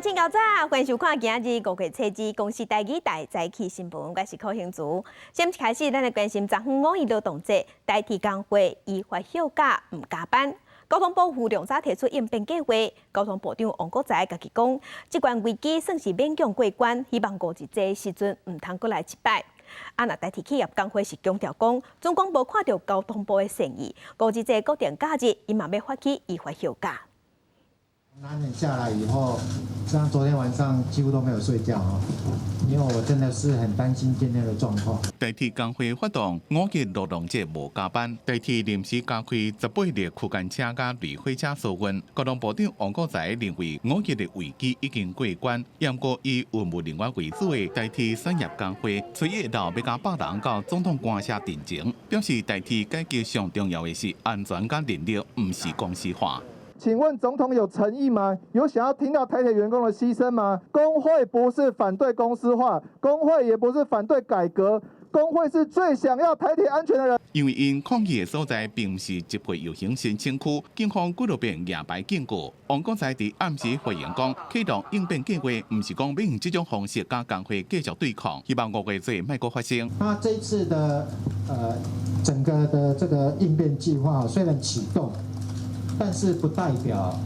请到早，欢迎收看今日5月7日公司台语台早起新闻，我是柯兴竹。先开始，咱来关心昨昏5日劳动节，代替工会依法休假唔加班。交通部副长早提出应变计划，交通部长王国材家己讲，这关危机算是勉强过关，希望过一节时阵唔通过来失败。若代替企业工会是强调讲，总共无看到交通部的善意，过一节国定假日，伊嘛要发起依法休假。 难忍下来以后，像昨天晚上几乎都没有睡觉啊，因为我真的是很担心今天的状况。代替工会活动，5日劳动节无加班，代替临时加开18列区间车甲旅火车疏运。交通部长王国材认为5日的危机已经过关，不过以运务人员为主的代替产业工会，随意到要加100人到总统官舍进前，表示代替改革上重要的是安全甲能力，不是公司化。 请问总统有诚意吗？有想要听到台铁员工的牺牲吗？工会不是反对公司化，工会也不是反对改革，工会是最想要台铁安全的人。因为因抗议的所在并不是集会游行新兴区，警方几多遍夜排警告。王国材伫暗时回应讲，启动应变计划，不是讲要用这种方式甲工会继续对抗，希望5月节莫阁发生。那这一次的整个的这个应变计划虽然启动。 但是不代表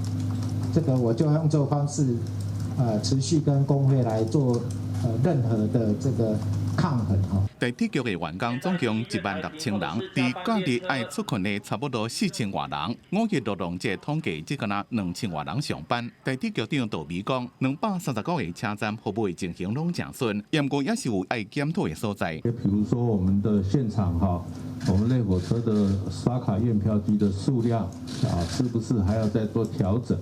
这个我就要用这种方式，持续跟工会来做任何的这个抗衡哈。地铁局的员工总共16000人，伫假日爱出勤的差不多4000多人。5日劳动节统计只敢若2000多人上班。地铁局长杜美讲，239个车站服务进行拢正顺，不过也是有爱检讨的所在。比如说我们的现场哈。 我们类火车的刷卡验票机的数量是不是还要再做调整？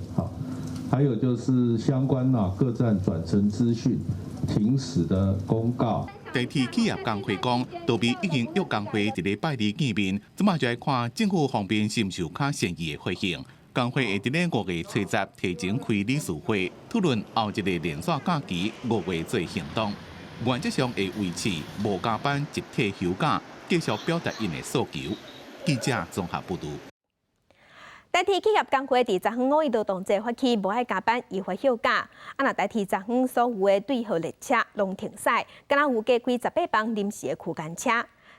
还有就是相关各站转乘资讯停驶的公告。代替企业工会讲，杜比已经约工会伫礼拜二见面，即马就来看政府方面是毋是有较善意的回应。工会会伫咧5月初10提前开理事会，讨论后一个连续假期5月做行动，原则上会维持无加班集体休假。 继续表达因的诉求。记者综合报道。代替企业工会伫昨昏5日劳动节发起无爱加班依法休假，若代替昨昏所有的对号列车拢停驶，敢若有加开18班临时的区间车。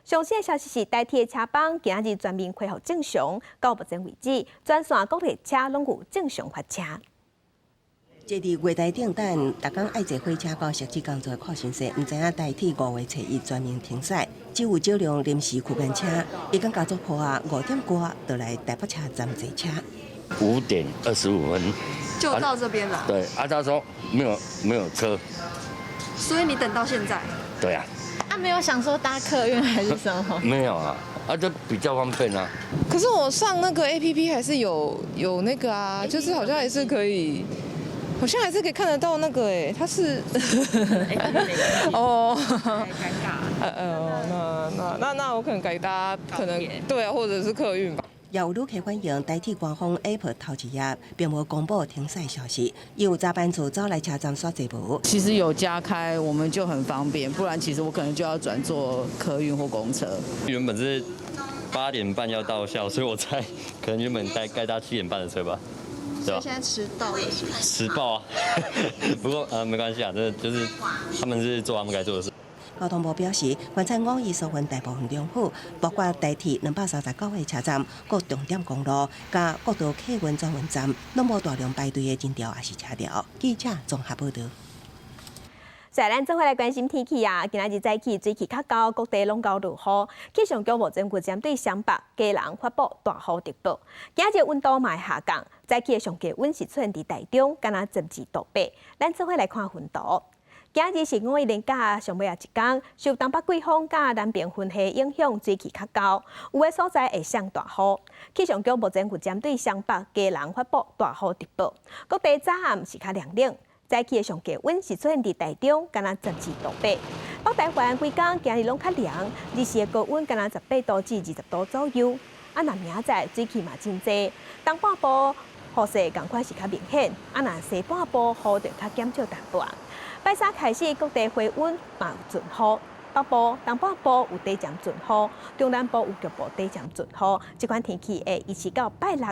详细的消息是，代替的车班今日全面恢复正常，到目前为止，全线各列车拢有正常发车。 坐伫月台顶等，逐工爱坐火车到设置工作的看先生，唔知影代替5月7日全面停驶，只有少量临时区间车。伊讲家族婆5点多就来台北车站坐车。5点25分就到这边了。对，他说没有车，所以你等到现在。对啊。没有想说搭客运还是什么？没有啊，这比较方便啊。可是我上那个 APP 还是有那个啊，就是好像还是可以。 好像还是可以看得到那个它是哦，尴尬。那我可能改搭可能对啊，或者是客运吧。也有旅客反映，代替官方 App 头一夜并无公布停驶消息，也有早班族走来车站刷坐无。其实有加开，我们就很方便，不然其实我可能就要转坐客运或公车。原本是8点半要到校，所以我猜可能原本该搭7点半的车吧。 所以现在迟到了是吗？迟报啊，不过没关系啊，这就是他们是做他们该做的事。交通部表示，观察5日疏运大部分用户，包括代替239个车站、各重点公路、加各道客运转运站，拢无大量排队的人潮也是车潮。记者综合报道。 再咱做回来关心天气啊！今仔日早起水气较高，各地拢高落雨。气象局目前有针对湘北、嘉南发布大雨特报。今仔日温度嘛下降，早起的上低温是出现伫台中，敢若12度8。咱做回来看温度。今日是5日连假上尾一天，受东北季风甲南边云系影响，水气较高，有的所在会上大雨。气象局目前有针对湘北、嘉南发布大雨特报。各地早暗是较凉冷。 早起的上低温是出现伫台中，敢若12度8。北台湾规天今日拢较凉，日时的高温敢若18度至20度左右。若明仔水气嘛真济，东半部雨势同款是较明显，若西半部雨就较减少淡薄。拜三开始各地回温嘛有阵雨，北部、东半部有短暂阵雨，中南部有局部短暂阵雨。这款天气会一直到拜六。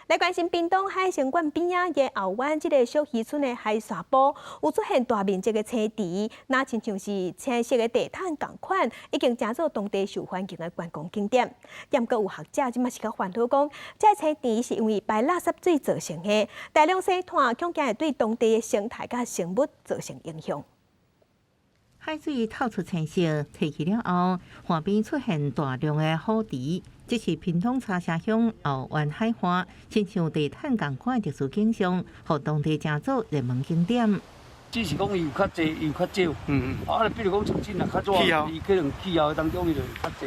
来关心屏东海参馆边仔嘅后湾这个小渔村的海沙坡，有出现大面积嘅青池，那亲像是青色嘅地毯同款，已经成做当地受欢迎嘅观光景点。但阁有学者即嘛是较烦恼讲，这青池是因为排垃圾水造成嘅，大量洗炭恐惊会对当地嘅生态甲生物造成影响。海水透出青色，提起了后，岸边出现大量的虎池。这是屏东茶社乡后湾海花，亲像地毯同款特殊景象，互当地成做热门景点。只是讲伊有较济，伊有较少，啊，比如讲像真啊较早，伊可能气候当中伊就较济。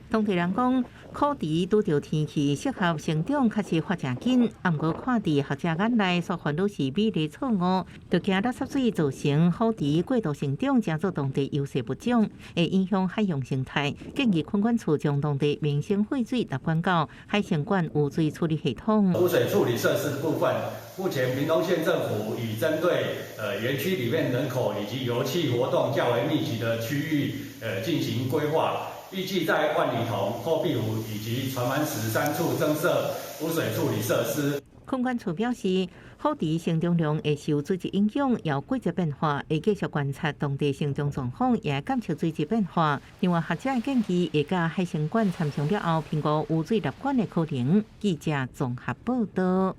当地人讲，苦池拄着天气适合生长，确实发真紧。毋过看伫学者眼内所烦恼是美丽错误，就惊垃圾水造成苦池过度生长，成做当地优势不种，会影响海洋生态。建议垦管处将当地民生废水纳管到海参馆污水处理系统。污水处理设施的部分，目前屏东县政府已针对园区里面人口以及油气活动较为密集的区域进行规划。预计在万里桐、后壁湖以及船湾池3处增设污水处理设施。垦管处表示，虎池生长量会受水质影响，也有季节变化，会继续观察当地生长状况，也监测水质变化。另外，学者建议会甲海参馆参详了后，评估污水纳管的可能。记者综合报道。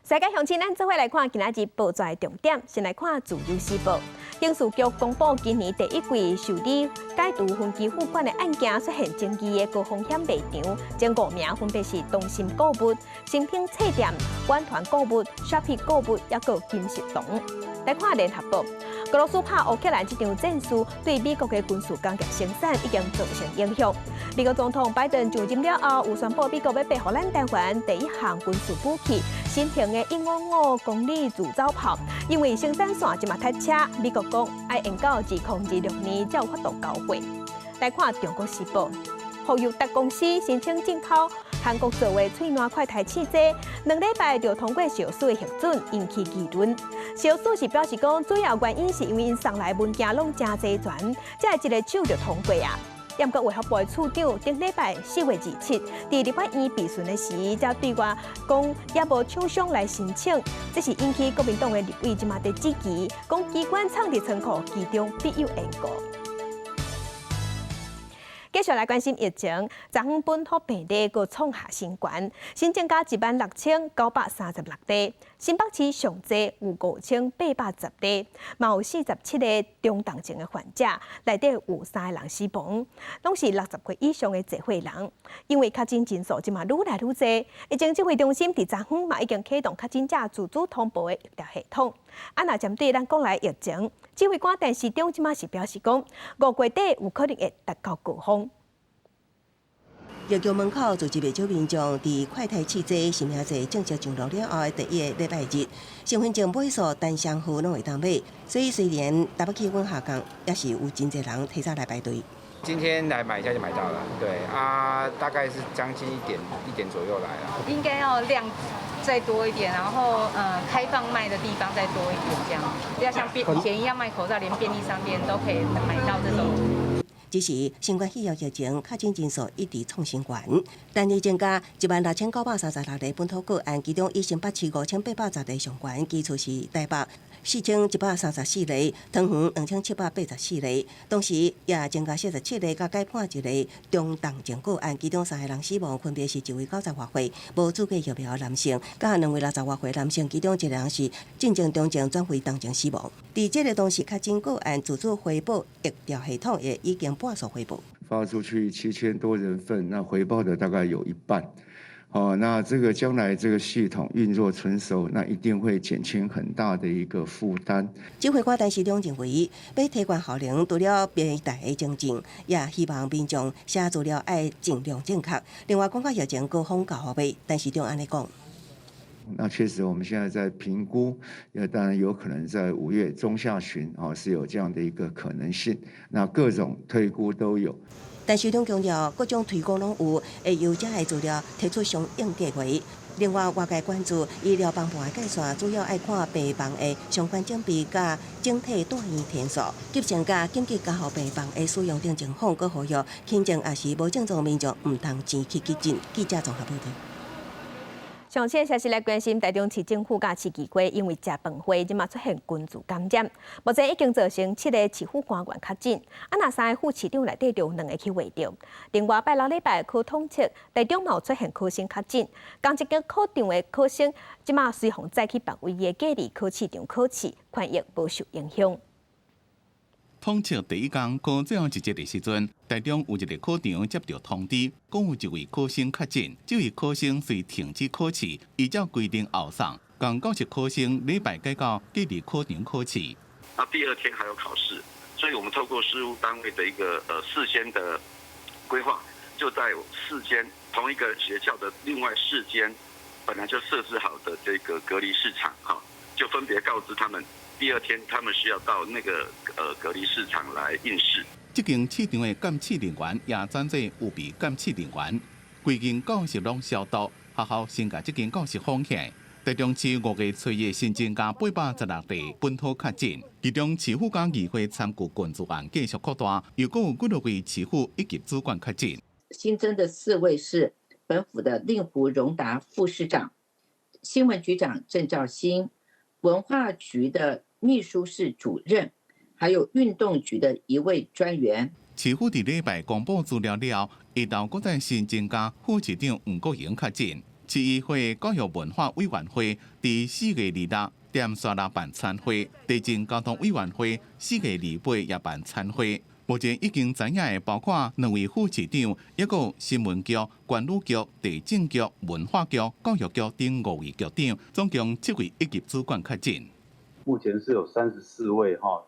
世界乡亲，咱做伙来看今仔日报纸的重点。先来看《自由时报》，刑事局公布今年第一季受理解除分期付款的案件出现争议的高风险卖场，前5名分别是东信购物、新品册店、湾团购物、Shopping 购物，也有金石堂。来看《联合报》，俄罗斯拍乌克兰这场战事对美国的军事工业生产已经造成影响。美国总统拜登上任了后，有宣布美国要拨予咱台湾第一项军事武器——新型的155公里自走炮，因为生产线即嘛太差，美国讲要延到2026年才有法度交货。来看《中国时报》，福友达公司申请进口韩国做的脆软快台汽车，2礼拜就通过小数的核准，引起议论。小数是表示讲，主要原因是因为因送来物件拢真齐全，才一个手就通过啊。也过卫福部处长顶礼拜4月27，伫立法院备询的时，才对外讲也无厂商来申请，这是引起国民党的立委即马在质疑，讲机关藏伫仓库，其中必有缘故。继续来关心疫情，昨昏本土病例佫创下新高，新增加16936例，新北市上济有5810例，嘛有47个中重症的患者，内底有3个人死亡，拢是60岁以上的社会人。因为确诊人数即嘛愈来愈多，疫情指挥中心伫昨昏嘛已经启动确诊者自主通报的疫调系统。那针对咱国内疫情，指挥官陈时中即嘛是表示讲，5月底有可能会达到高峰。疫局门口组织不少民众伫快台汽车新名节正式上路了后的第一个礼拜日，身份证买数单双户拢会当买，所以虽然台北气温下降，也是有真侪人提早来排队。今天来买一下就买到了，对啊，大概是将近一点左右来了。应该要量再多一点，然后开放卖的地方再多一点，这样不要像以前一样卖口罩，连便利商店都可以买到这种。只是新冠肺炎疫情确诊人数一直创新高，单日增加16936例本土个案，其中以新北市5810例上悬，其次是台北4134例，桃园2784例，同时也增加47例，甲解判1例中重症个案，其中3个人死亡，分别是1位90多岁无注册疫苗的男性，甲2位60多岁男性，其中1个人是进前中症转为重症死亡。伫这个同时确诊个案自主回报疫调系统也已经半数回报，发出去7000多人份，那回报的大概有一半。那这个将来这个系统运作成熟，那一定会减轻很大的一个负担。指挥官陈时中认为，要提高效能，除了别大的精进，也希望民众写资料要尽量正确。另外，讲到疫情高峰到后尾，陈时中安尼讲。那确实，我们现在在评估，当然有可能在5月中下旬是有这样的一个可能性。那各种推估都有。陈时中强调，各种推估拢有，会由这些资料提出相应计划。另外，外界关注医疗帮盘的计算，主要爱看病房的相关整备甲整体住院天数，急症甲紧急加护病房的使用等情况，佮呼吁轻症也是无症状民众唔通钱去急诊。记者综合报道。详细消息来关心，台中市政府甲市议会因为食饭会，即马出现群聚感染，目前已经造成7个市府官员确诊，那3个副市长内底就有2个去围着。另外，拜六礼拜考统测，台中嘛有出现考生确诊，刚一个考场的考生，即马随行再去别位的隔离考试场考试，权益无受影响。统测第一天考最后一节的时阵，台中有一个考场接到通知，讲有一位考生确诊，这位考生遂停止考试，依照规定后送，共90考生礼拜改到隔离考场考试。那第2天还有考试，所以我们透过事务单位的一个事先的规划，就在4间同一个学校的另外4间本来就设置好的这个隔离市场，就分别告知他们。第2天，他们需要到那个隔离市场来应试。这间市场的监测人员也暂时有备监测人员，规间教室拢消毒，学校先把这间教室封起来。台中市5月初日新增加816例本土确诊，其中市府甲议会参与群聚案继续扩大，又有56位市府以及主管确诊。新增的4位是本府的令狐荣达副市长、新闻局长郑兆兴、文化局的秘书室主任，还有运动局的1位专员。市府伫礼拜公布资料了，下昼搁再新增加副市长吴国营确诊。市议会教育文化委员会伫4月26日踮沙拉办餐会，地震交通委员会4月28日也办餐会。目前已经知影的包括2位副市长，也有新闻局、管理局、地政局、文化局、教育局等5位局长，总共7位以及主管确诊。目前是有34位哈。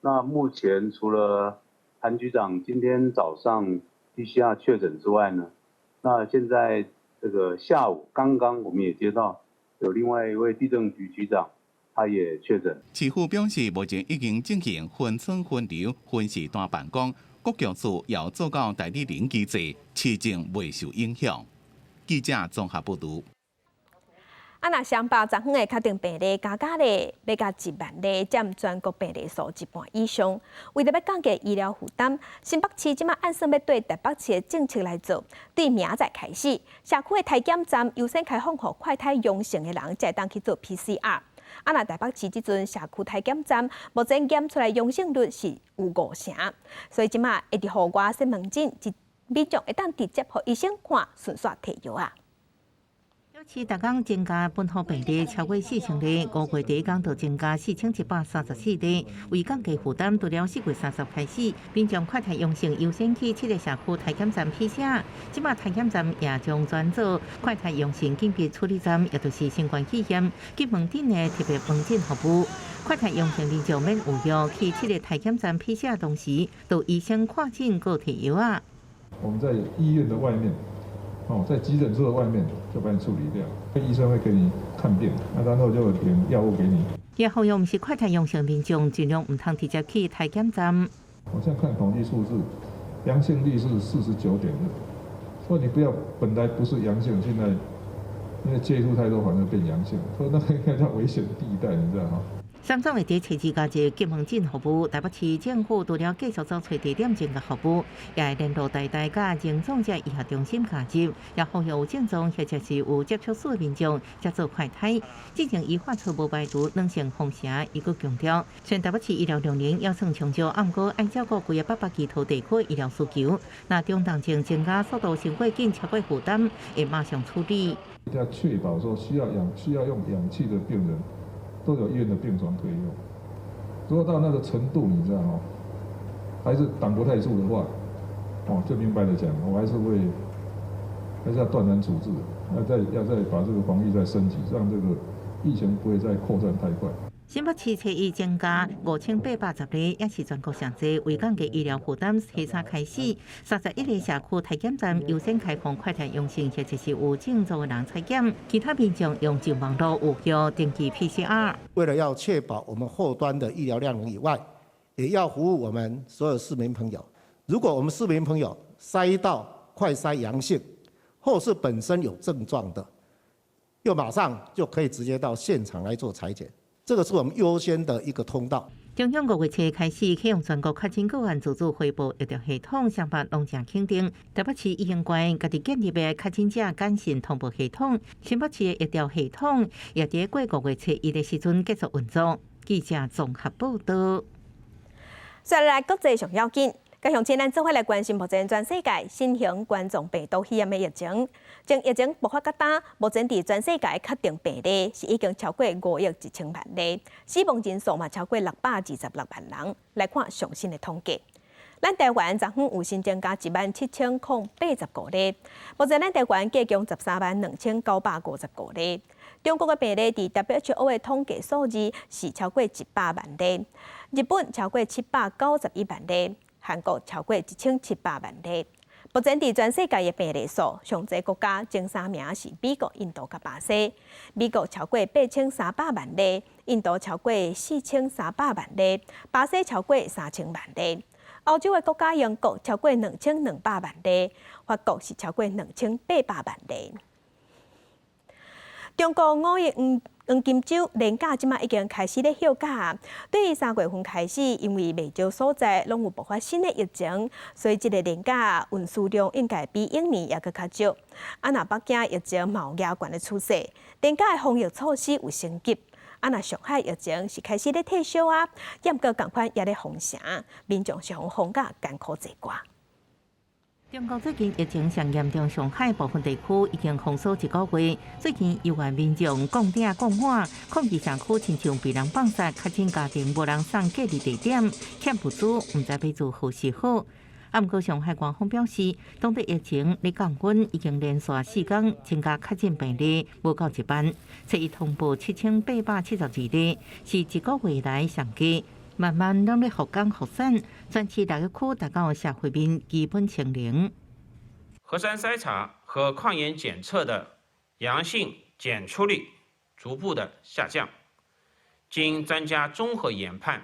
那目前除了韩局长今天早上 PCR 确诊之外呢，那现在这个下午刚刚我们也接到有另外1位地政局局长。他也确诊。市府表示，目前已经进行分村分流、分时段办公，各局处也做到代理人机制，市政未受影响。记者综合报道。那双北昨昏的确定病例加咧，要甲1万例，占全国病例数1半以上。为了要降低医疗负担，新北市即马按算要对台北市的政策来做，对明仔载开始，社区的体检站优先开放，予快筛阳性的人才当去做 PCR。那台北市即阵社区体检站目前检出来阳性率是有5成，所以即马会伫户外先门诊，民众会当直接予医生看，顺续摕药啊。市逐天增加本土病例超过4000例，5月第一天就增加4134例。为降低负担，除了4月30开始，民众快筛阳性优先去7个社区体检站批下。即马体检站也将转做快筛阳性紧急处理站，也就是新冠肺炎急门诊的特别门诊服务。快筛阳性民众免预约去7个体检站批下，同时到医生看诊和摕药啊。我们在医院的外面。在急诊室的外面就把你处理掉，医生会给你看病，然后就点药物给你。也呼吁唔是快筛阳性民众尽量唔通直接去体检站。我现在看统计数字，阳性率是49.6%，所以你不要本来不是阳性，现在因为接触太多反而变阳性，所以那个应该叫危险地带，你知道吗？三总会伫初2加1急门诊服务，台北市政府除了继续找找地点增加服务，也会联络台大甲症状者医学中心加入，也呼吁有症状或者是有接触史的民众接做快筛，进行医化初步排除2线风险。伊佫强调，全台北市医疗量能要算长照，按过按照顾规个800几套地区医疗需求，那中重症增加速度伤过紧，超过负担，会马上处理。要确保说需要用氧气的病人。都有医院的病床可以用。如果到那个程度，你知道吗？还是挡不太住的话，就明白的讲，我还是要断然处置，要再把这个防疫再升级，让这个疫情不会再扩散太快。新北市初1增加5810例，也是全国上侪。为降低医疗负担，初3开始，31个社区体检站优先开放快筛阳性或者是有症状的人采检，其他民众用进网络预约登记 PCR。为了要确保我们后端的医疗量能以外，也要服务我们所有市民朋友。如果我们市民朋友筛到快筛阳性，或是本身有症状的，又马上就可以直接到现场来做采检。这个是我们优先的一个通道。中央5月初开始启用全国确诊个案自主汇报医疗系统，上班拢正肯定。台北市医院关家己建立的确诊者简讯通报系统，新北市的医疗系统也伫过5月初1的时阵结束运作。记者综合报道。再来国际上要紧。加上前咱做伙来关心目前全世界新型冠状病毒肺炎的疫情。从疫情爆发到今，目前伫全世界确定病例是已经超过5亿1千万例，死亡人数嘛超过626万人。来看上新的统计，咱台湾昨昏有新增加17085例，目前咱台湾计共132955例。中国的病例伫 WHO 的统计数字是超过100万例，日本超过791万例。韩国超过1700万例。目前伫全世界的病例数，上济国家前3名是美国、印度甲巴西。美国超过8300万例，印度超过4300万例，巴西超过3000万例。欧洲的国家英国超过2200万例，法国是超过2800万例。中国5亿黄金周连假即马已经开始咧休假，对于3月份开始，因为未少所在拢有爆发新的疫情，所以即个连假运输量应该比往年也搁较少。若北京疫情嘛有加悬的趋势，连假的防疫措施有升级。若上海疫情是开始咧退烧啊，也毋过共款也咧封城，民众是防甲艰苦一寡。中国最近疫情上严重，上海部分地区已经封锁1个月。最近有关民众讲鼎讲碗，控制社区亲像被人放杀，确诊家庭无人送隔离地点，欠物资，毋知要做何时好。毋过上海官方表示，当地疫情咧降温，已经连续4天增加确诊病例无到1万，初一通报7872例，是1个月来上低。慢慢拢咧复工复产，全市6个区达到社会面基本清零。核酸筛查和抗原检测的阳性检出率逐步的下降。经专家综合研判，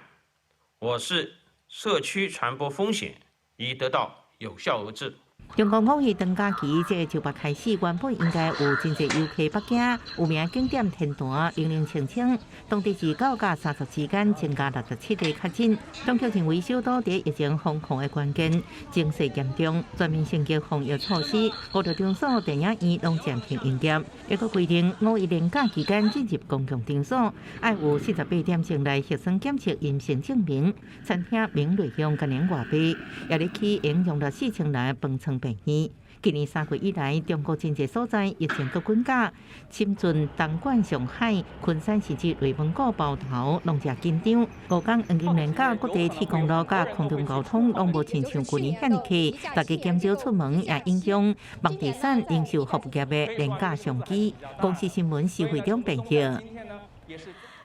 我市社区传播风险已得到有效遏制。中国5月长假期这个周末开始，原本应该有真侪游客北京，有名景点天坛零零清清，当地是9加30之间增加67例确诊。当局认为首都伫疫情防控的关键，情势严重，全面升级防疫措施，许多场所、电影院拢暂停营业。一个规定5月连假期间进入公共场所，要有48点钟内核酸检测阴性证明。餐厅明内容今年外币，也咧起应用了4000来饭床。病院今年3月以来，中国真侪所在疫情搁滚加，深圳、东莞、上海、昆山甚至内蒙古包头拢正紧张。5天黄金连假，各地铁公路甲空中交通拢无亲像去年遐尼挤，大家减少出门也影响房地产、零售服务业的连假商机。公司新闻是会中评价。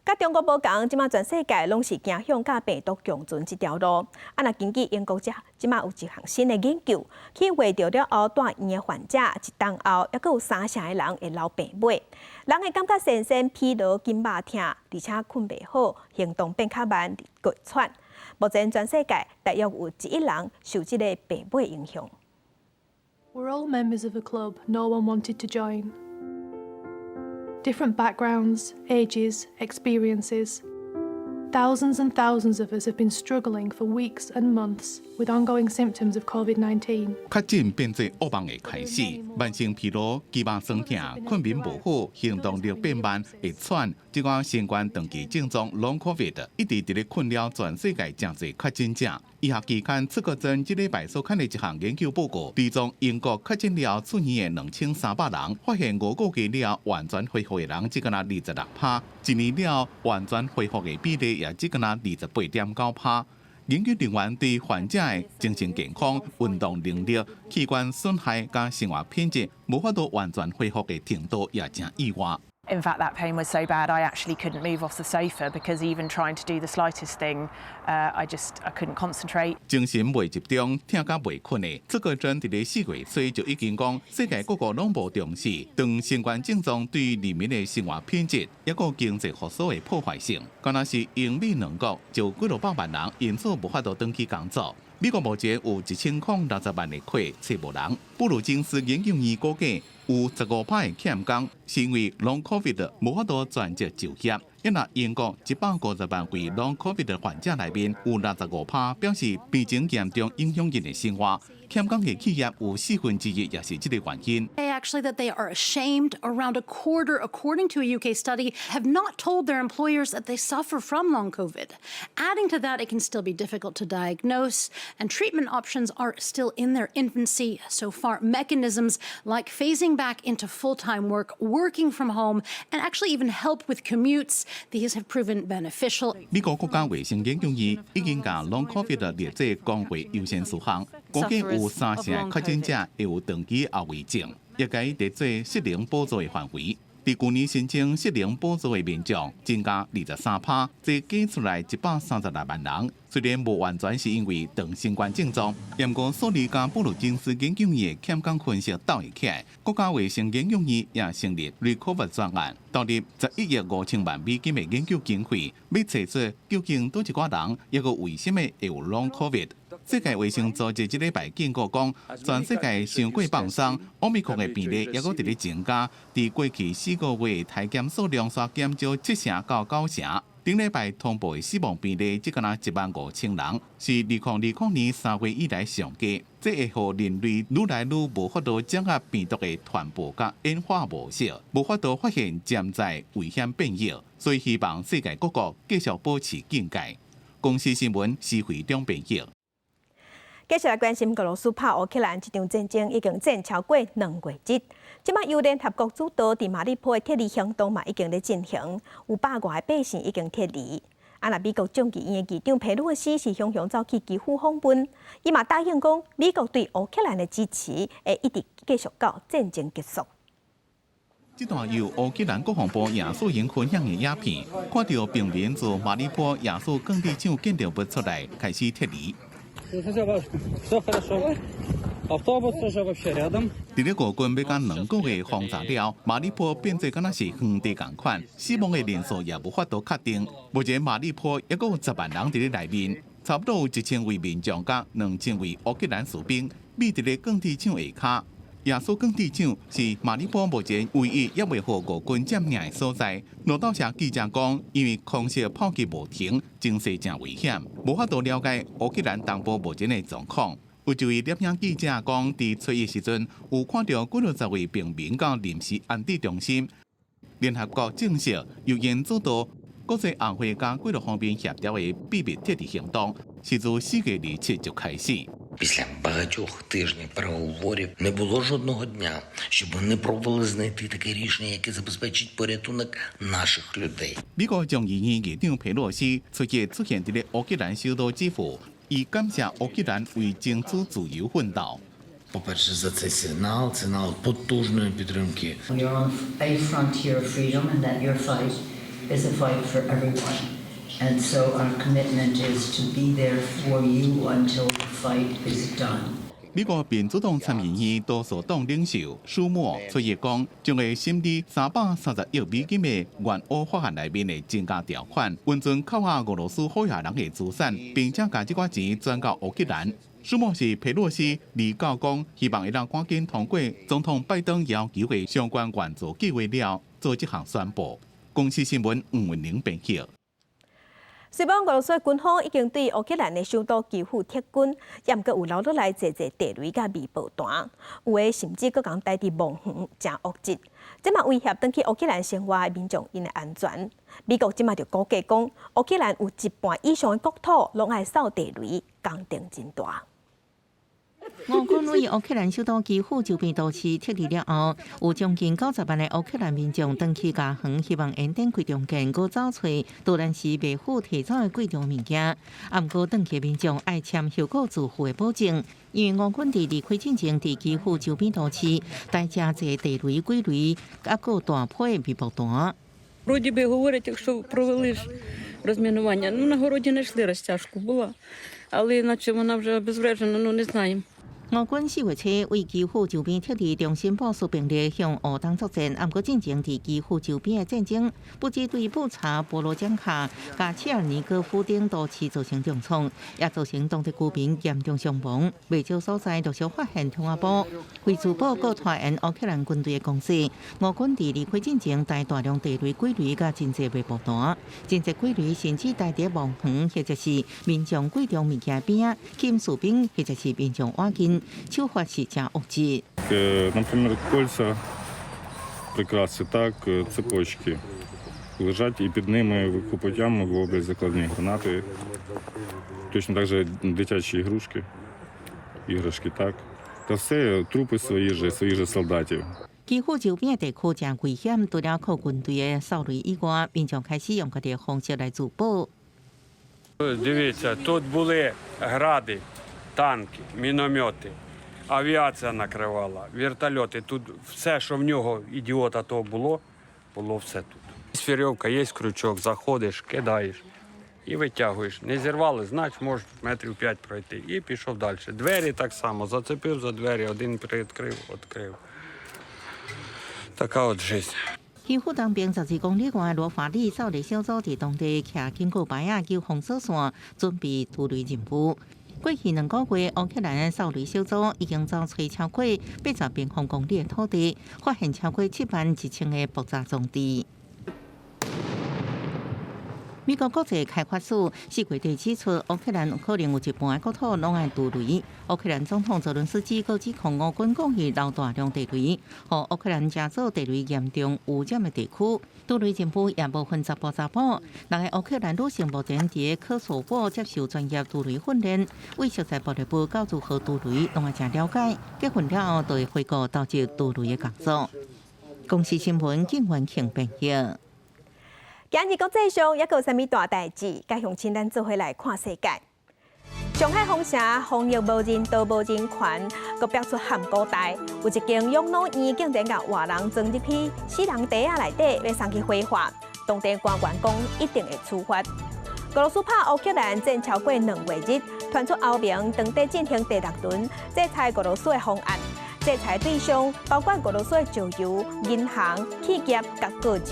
甲中国无共，即马全世界拢是行向甲病毒共存这条路。若根据英国即马有一项新的研究，去画到了后住院的患者一冬后，还佫有3成的人会流病尾。人会感觉身身疲劳、筋肉痛，而且困袂好，行动变较慢、攰喘。目前全世界大约有1亿人受这个病尾影响。We're all members of a club no one wanted to join. Different backgrounds, ages, experiences. Thousands and thousands of us have been struggling for weeks and months with ongoing symptoms of COVID-19. 确诊变做噩梦的开始，慢性疲劳、肌肉酸痛、困眠无好、行动力变慢、会喘，这款新冠长期症状 Long COVID 一直伫咧困扰全世界真侪确诊者。医学期刊《出国证》这礼拜所看的一项研究报告，比从英国确诊了出院的2300人，发现5个月了完全恢复的人只敢若26%，一年了完全恢复的比例也只敢若28.9%。研究人员对患者的精神健康、运动能力、器官损害甲生活品质无法度完全恢复的程度也真意外。In fact, that pain was so bad I actually couldn't move off the sofa because even trying to do the slightest thing, I couldn't concentrate. 精神袂集中，听甲袂困的，这个针伫咧4月初就已经讲，世界各国拢无重视，当新冠症状对人民的生活品质，也个经济复苏的破坏性。敢若是英美两国就几落百万人因此无法度登去工作。美国目前有1060万的亏找无人。布鲁金斯研究院估计，有15%的欠工，是因为 Long COVID 无法度全职就业。因为英国150万位 Long COVID 患者内面，有65%表示病情严重影响因的生活。欠工的企业有1/4也是这个原因。Actually, that they are ashamed. Around a quarter, according to a UK study, have not told their employers that they suffer from long COVID. Adding to that, it can still be difficult to diagnose, and treatment options are still in their infancy so far. Mechanisms like phasing back into full-time work, working from home, and actually even help with commutes, these have proven beneficial. 美国国家卫生研究院已经把 Long COVID 列做工会优先事项，估计有30%确诊者会有长期后遗症。也该列做失能补助的范围。伫去年申请失能补助的民众增加23%，这计出来136万人。虽然无完全是因为长新冠症状，不过索里加布鲁金斯研究院的欠工分析斗会起来，国家卫生研究院也成立 Recover 专案，投入11亿5千万美金的研究经费，要查出究竟多一寡人，抑个为什么会有 Long COVID。世界卫生组织这礼拜警告讲，全世界伤过放松，Omicron 的比例抑个伫咧增加。伫过去4个月，体检数量煞减少7%到9%。顶礼拜通报的死亡比例只敢若15000人，是2020年3月以来上低。这会互人类愈来愈无法度掌握病毒的传播甲演化模式，无法度发现潜在危险变异，所以希望世界各国继续保持警戒。公司新闻是会中编译。继续来关心俄罗斯拍乌克兰这场战争已经战超过2月节。即马由联合国主导伫马里坡的撤离行动嘛已经在进行，有100外百姓已经撤离。那美国众议院的议长佩洛西是雄雄走去基辅访问，伊嘛答应讲美国对乌克兰的支持会一直继续到战争结束。这段由乌克兰国防部亚速营分享的影片，看到平民自马里坡亚速钢铁厂建筑物出来，开始撤离。伫咧俄军要甲2个月轰炸了，马里坡变做敢若是荒地共款，死亡的人数也无法度确定。目前马里坡还有10万人伫咧内面，差不多有1000位民众甲2000位乌克兰士兵秘伫咧钢铁厂下骹。亚速钢铁厂是马里坡目前唯一也未互俄军占领的所在。路透社记者讲，因为空袭炮击无停，情势真危险，无法度了解乌克兰东部目前的状况。有一位摄影记者讲，伫吹的时阵有看到几60位平民到临时安置中心。联合国证实，由因主导国际安会甲几多方面协调的秘密撤离行动，是自4月27就开始。Після багатьох тижнів переговорів не було жодного дня, щоб вони пробували знайти таке рішення, яке забезпечить порятунок наших людей. 美国众议院议长佩洛西出现伫咧乌克兰首都基辅，以感谢乌克兰为争取自由奋斗。По-перше, за цей сигнал потужної підтримки. You're on a frontier of freedom, and that your fight is a fight for everyone. And so our commitment is to be there for you until the fight is done. 美国民主党参议院多数党领袖舒默出现讲，将会审理330亿美金的援乌法案内面的增加条款，完全扣押俄罗斯好野人的资产，并且把这笔钱转到乌克兰。舒默是佩洛西离告讲，希望会让赶紧通过总统拜登要求的相关援助计划了，做这项宣布。公司新闻吴文玲编辑。虽然俄罗斯军方已经对乌克兰的首都基辅撤军，也毋过有留落来侪地雷甲微爆弹，有诶甚至佫讲带伫梦园真恶质，即嘛威胁转去乌克兰生活的民众因的安全。美国即嘛就估计讲，乌克兰有1半以上的国土拢爱扫地雷，工程真大。俄军为乌克兰首都基辅周边都市撤离了后，有将近90万的乌克兰民众登去家园，希望延展贵重建，搁走找多兰市政府提走的贵重物件。啊，毋过登去民众爱签效果自负的保证，因为俄军伫离开进前伫基辅周边都市带真侪地雷、鬼雷，啊，搁大批微爆弹。Вроді би говорять, якщо провели ж розмінування, на городі знайшли розтяжку була, але наче вона вже обезврежена, не знаємо. 俄军4月初为基辅周边撤离中心部署兵力向乌东作战，不过进行伫基辅周边的战争，不止对布查、波罗江卡、加切尔尼戈夫等都市造成重创，也造成当地居民严重伤亡。未少所在陆续发现通话簿，为自保个传言乌克兰军队的攻势。俄军伫离开进前带大量地雷、鬼雷甲真济微波弹，真济鬼雷甚至带伫望远或者是民众贵重物件边，金士兵或者是民众挖进。手法是真恶质。Например, кольца прикраси так, цепочки лежать, і під ними по путям роблять закладні гранати. Точно так же дитячі іграшки так. Та все трупи своїх же солдатів. 基辅周边地区真危险，除了靠军队的扫雷以外，民众开始用家己的方式来自保。Дивіться, тут були гради, танки, міномети, авіація накривала, вертольоти. Тут все, що в нього, ідіота того було все тут. Є вірьовка, є крючок, заходиш, кидаєш і витягуєш. Не зірвали, значить можеш метрів 5 пройти. І пішов далі. Двері так само, зацепив за двері, один відкрив. Така от життя. 基辅东边12公里外，罗法里扫雷小组伫当地徛警告牌啊，救封锁线，准备突雷任务。过去2个月，乌克兰的扫雷小组已经走吹超过80平方公里的土地，发现超过71000个爆炸装置。美国国际开发署4月底指出，乌克兰可能有一半的国土拢爱杜雷。乌克兰总统泽伦斯基告指控俄军故意留大量地雷，和乌克兰加做地雷严重污染的地区。杜雷政府也无分查波查埔，6个乌克兰女性目前伫科索沃接受专业杜雷训练，为熟悉部队部教如何杜雷，拢会真了解。结婚了后，就会回国投入杜雷的工作。公司新闻景元庆编译。今日国际上也有啥物大代志？该向请咱做伙来看世界。上海封城，防疫无人道、无人权，佮标出含古代。有一间养老院竟然甲活人装入去死人地仔内底，要送去火化。当地官员讲一定会处罚。俄罗斯拍乌克兰战超过2月日，传出欧盟当地进行第6轮制裁俄罗斯的方案。制裁对象包括俄罗斯的石油、银行、企业甲个人。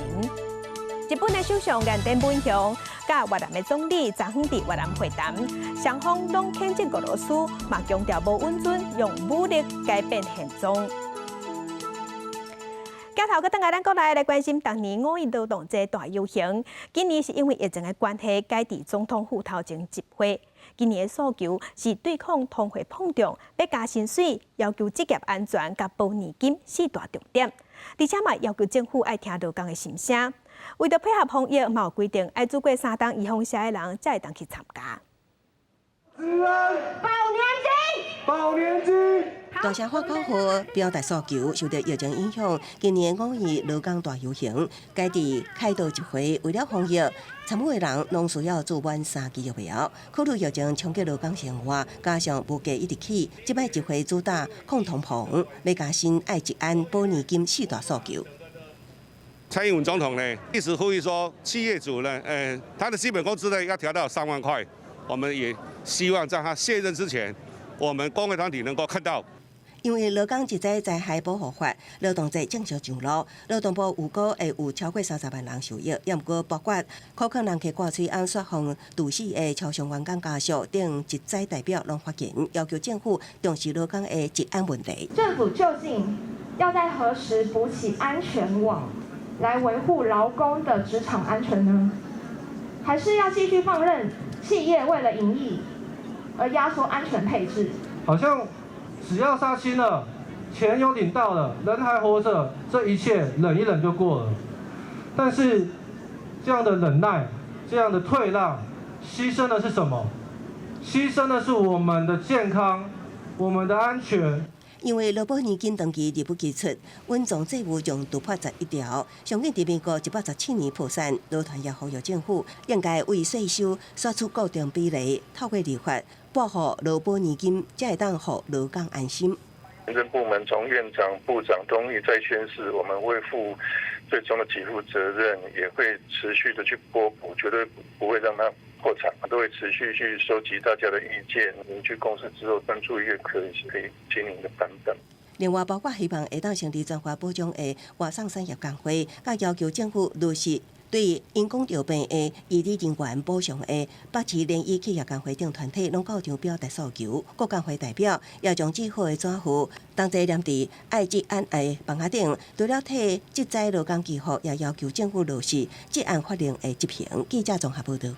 日本的首相岸田文雄甲越南的总理昨昏伫越南会谈，双方拢谴责俄罗斯，嘛强调无允准用武力改变现状。镜头搁等下咱国内来关心当年5一劳动节大游行，今年是因为疫情的关系，改伫总统府头前集会。今年的诉求是对抗通货膨胀，要加薪水，要求职业安全甲保年金4大重点，而且嘛要求政府爱听劳工的心声。为着配合防疫，嘛有规定爱做过3档预防射的人才会当去参加。保年金，保年金。大声喊口号，表达诉求。受到疫情影响，今年5一劳工大游行改伫凯道集会，为了防疫，参与的人拢需要做满3支疫苗。考虑疫情冲击劳工生活，加上物价一直起，这摆集会主打抗通膨，要加薪、爱治安、保年金4大诉求。蔡英文总统呢，一直呼吁说，企业主呢，他的基本工资呢要调到3万块。我们也希望在他卸任之前，我们工会团体能够看到。因为劳工一再灾害保护法，劳动节正式上路，劳动部预估会有超过30万人受益，也毋过包括可能人客挂嘴安说放杜死的超商员工家属等一再代表拢发言，要求政府重视劳工的治安问题。政府究竟要在何时补起安全网，来维护劳工的职场安全呢？还是要继续放任企业为了盈利而压缩安全配置？好像只要杀青了，钱有领到了，人还活着，这一切忍一忍就过了。但是这样的忍耐，这样的退让，牺牲的是什么？牺牲的是我们的健康，我们的安全。因为劳保年金长期入不基出，稳重债务将突破11条，上紧伫美国117年破产。劳团也呼吁政府应该为税收刷出固定比例，透过立法保护劳保年金，才会当让劳工安心。行政部门从院长、部长同意再宣誓，我们会负最终的给付责任，也会持续的去拨补，绝对不会让它过程，都会持续去收集大家的意见，凝聚共识之后，专注一个可以经营的版本。另外，包括希望会当成立专化保障的外送产业工会，甲要求政府落实对因公调变的医疗人员补偿的北市联谊企业工会等团体拢到场表达诉求。各工会代表也将制好的纸符同齐粘伫爱职安的房仔顶，除了替职灾劳工祈福，也要求政府落实职安法令的执行。记者综合报道。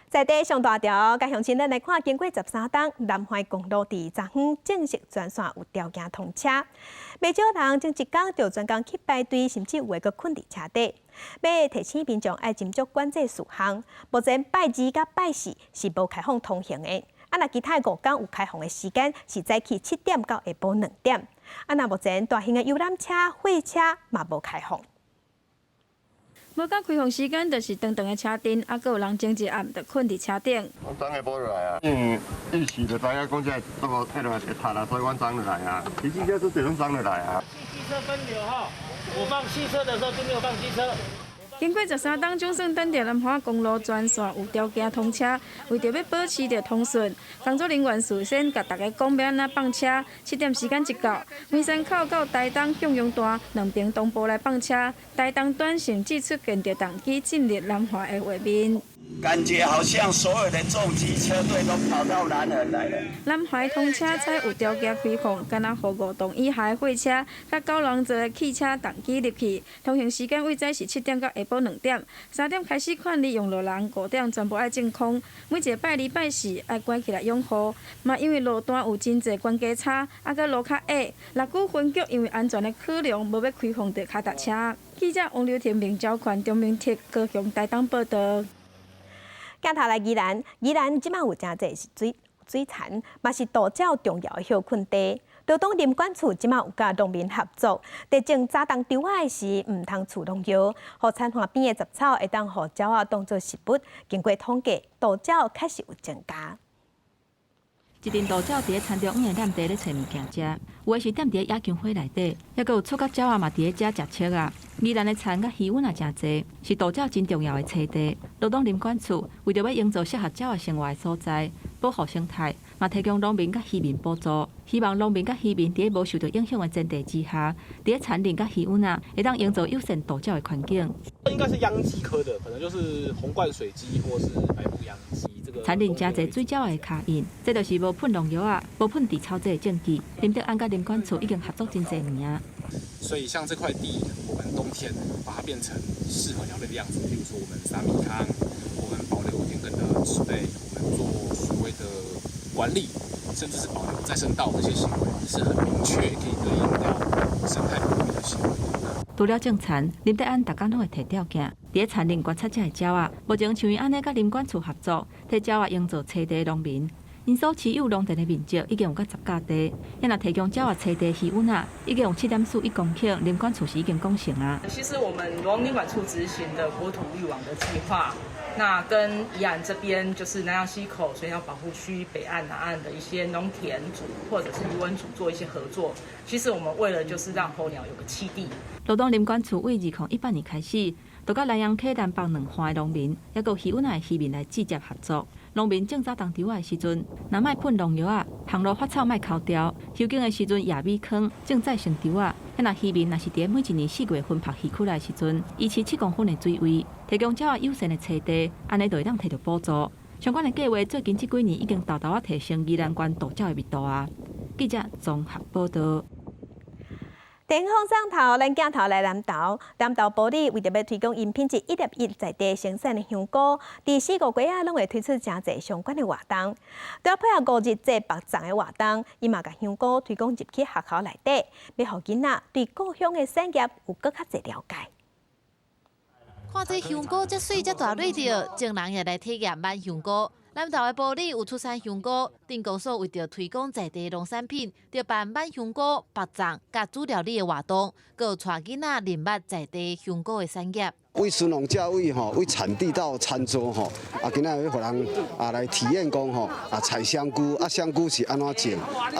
在地上大条，甲乡亲咱来看，经过13冬，南环公路伫昨昏正式全线有条件通车。袂少人前一天就专工去排队，甚至有个困伫车底。要提醒民众爱斟酌管制事项。目前拜2甲拜4是无开放通行的。若其他5天有开放的时间是早起7点到下晡2点。若目前大型的游览车、货车嘛无开放。无到开放时间，就是长长的车阵，还佫有人前一暗就困伫车顶。我昨下晡就来啊，因为预时就知影讲这这个迄落会塌啦，所以阮昨就来啊。骑机车都这种昨就来啊。机车分流哈，我放汽车的时候就没有放机车。经过13冬，总算等到南华公路全线有条件通车。为着要保持着通顺，工作人员事先甲大家讲要安怎放车。7点时间一到，梅山口到台东向阳段两边同步来放车。台东短线寄出建设动机进入南华的画面。感觉好像所有的重机车队都跑到南横来了。南华通车才有条件开放，敢若5吨以下的货车、甲9人座的汽车动机入去。通行时间为早是7点到下晡2点，3点开始管理用路人，5点全部爱净空。每一个拜2、拜4爱关起来养护。嘛，因为路段有真侪关节差，啊，佮路较矮，6股分局因为安全的考量，无要开放着脚踏车。记者王刘天明、赵款、中明铁高雄台东报道。镜头来宜兰，宜兰即摆有真侪是水产，嘛是岛礁重要的休困地。劳动林管处即摆有甲农民合作，在种早冬稻仔时，唔通除农药，互田岸边的杂草会当互鸟仔当作食物。经过统计，岛礁确实有增加。一阵稻鸟伫咧田中硬踮地咧找物件食，有的是踮伫咧野姜花内底，还佫有触角鸟仔嘛伫咧遮食树啊。宜兰的田甲鱼温也真侪，是稻鸟真重要的栖地。劳动林管处为着要营造适合鸟仔生活的所在，保护生态，嘛提供农民甲渔民补助，希望农民甲渔民伫咧无受到影响的前提之下，伫咧田林甲鱼温会当营造友善稻鸟的环境。应该是秧鸡科的，可能就是红冠水鸡或是白腹秧鸡。田林真侪水鸟的脚印，这就是无喷农药啊、无喷除草剂的证据。林德安甲林管处已经合作真侪年。所以像这块地，我们冬天把它变成适合鸟类的样子，比如说我们撒米糠，我们保留田埂的植被，我们做所谓的管理，甚至是保留再生稻这些行为，是很明确可以对应到生态保育的行为。除了种田，林德安逐工拢会提条件，伫咧田林观察这鸟仔。目前像伊安尼甲林管处合作，替鸟仔营造栖地农民。因所持有农田的面积已经有到10甲地，也若提供鸟仔栖地鱼温已经有7.41公顷，林管处是已经讲成啊。其实我们农林管处执行的国土绿网的计划，那跟宜兰这边就是南洋溪口水鸟保护区北岸、南岸的一些农田组或者是渔温组做一些合作。其实我们为了就是让候鸟有个栖地。劳动林管处为2018年开始，就甲南洋溪南北2环的农民，也有渔温的渔民来直接合作。农民种早冬稻仔的时阵，若莫喷农药啊，巷路花草莫抠掉，收耕的时阵野米糠种再生稻仔。那渔民若是伫每一年4月份拍鱼窟来的时阵，维持7公分的水位，提供鸟仔友善的栖地，安尼就会当摕到补助。相关的计划最近这几年已经大大提升宜兰县稻鸟的密度啊。记者综合报道。电风上头，咱镜头来南投，南投埔里为着要推广因品质1.1在地生产的香菇，伫4、5月啊，拢会推出真侪相关的活动。除了配合5日这白粽的活动，伊嘛甲香菇推广入去学校内底，要互囡仔对故乡的产业有更较侪了解。看这香菇这水这大蕊着，众人也来体验买香菇。南投的埔里有出产香菇，镇公所为着推广在地农产品，就办买香菇、白粽、甲煮料理的活动，佮有带囡仔认捌在地香菇的产业。为孙农教育为产地到餐桌今仔要互人来体验讲采香菇香菇是安怎种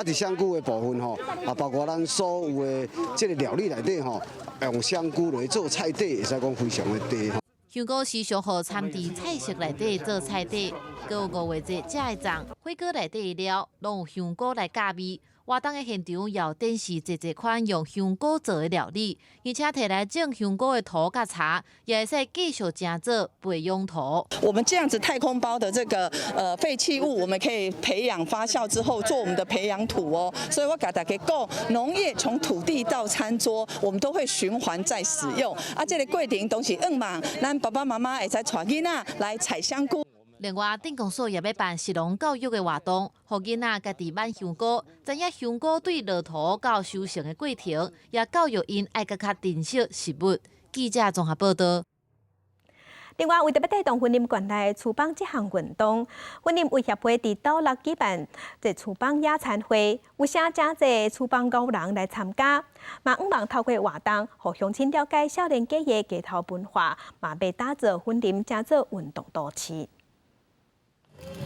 伫香菇的部分包括咱所有的这个料理内底用香菇来做菜底，会使讲非常的地。香菇时常互掺伫菜色内底做菜底，佮有5月节食的粽，火锅内底的料拢有香菇来加味。活动的现场要展示一款用香菇做的料理，而且摕来种香菇的土甲茶，也会使继续加做培养土。我们这样子太空包的这个废弃物，我们可以培养发酵之后做我们的培养土哦。所以我给大家讲，农业从土地到餐桌，我们都会循环再使用。啊，这个过程都是嘛，咱爸爸妈妈会使带囡仔来采香菇。另外，镇公所也要办食农教育的活动，让囡仔家己挽香菇，知影香菇对落土到收成的过程，也教育因爱较珍惜食物。记者综合报道。另外，为着要带动婚姻馆内厨房这项运动，婚姻协会伫斗六举办这厨房野餐会，有请真侪厨房高人来参加，嘛希望透过活动，互乡亲了解少年家的街头文化，嘛要打造婚姻成做运动都市。